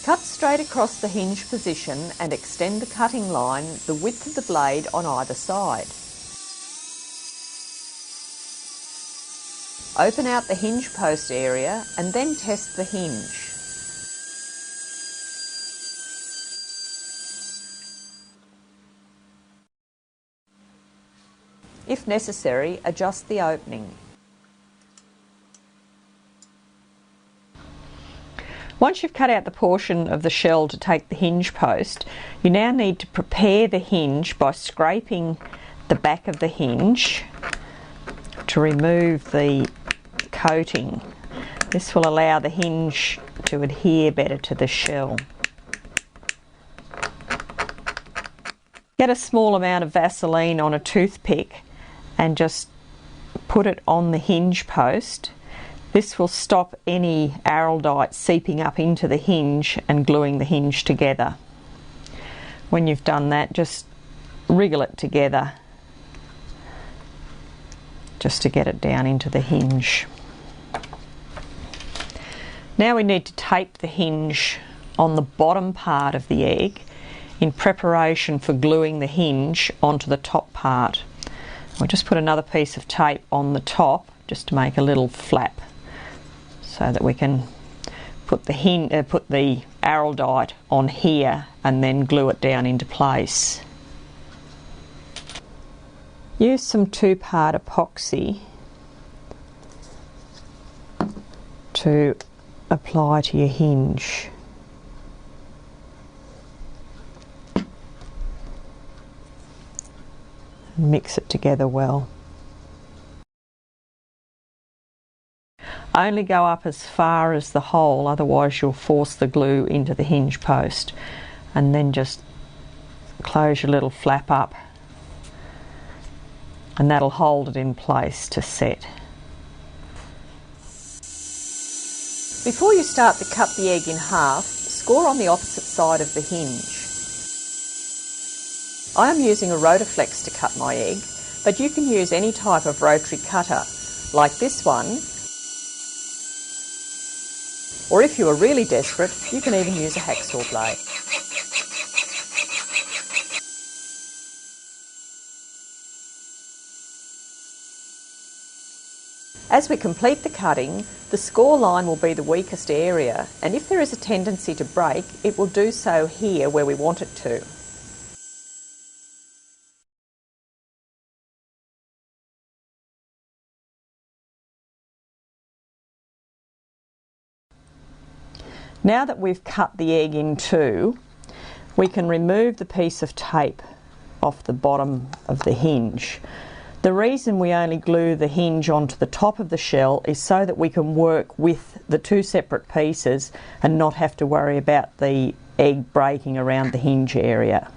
Cut straight across the hinge position and extend the cutting line the width of the blade on either side. Open out the hinge post area and then test the hinge. If necessary, adjust the opening. Once you've cut out the portion of the shell to take the hinge post, you now need to prepare the hinge by scraping the back of the hinge to remove the coating. This will allow the hinge to adhere better to the shell. Get a small amount of Vaseline on a toothpick and just put it on the hinge post. This will stop any araldite seeping up into the hinge and gluing the hinge together. When you've done that, just wriggle it together just to get it down into the hinge. Now we need to tape the hinge on the bottom part of the egg in preparation for gluing the hinge onto the top part. We'll just put another piece of tape on the top just to make a little flap so that we can put the araldite on here and then glue it down into place. Use some 2-part epoxy to apply to your hinge. And mix it together well. Only go up as far as the hole, otherwise you'll force the glue into the hinge post, and then just close your little flap up and that'll hold it in place to set. Before you start to cut the egg in half, score on the opposite side of the hinge. I am using a Rotaflex to cut my egg, but you can use any type of rotary cutter, like this one, or if you are really desperate, you can even use a hacksaw blade. As we complete the cutting, the score line will be the weakest area, and if there is a tendency to break, it will do so here where we want it to. Now that we've cut the egg in two, we can remove the piece of tape off the bottom of the hinge. The reason we only glue the hinge onto the top of the shell is so that we can work with the two separate pieces and not have to worry about the egg breaking around the hinge area.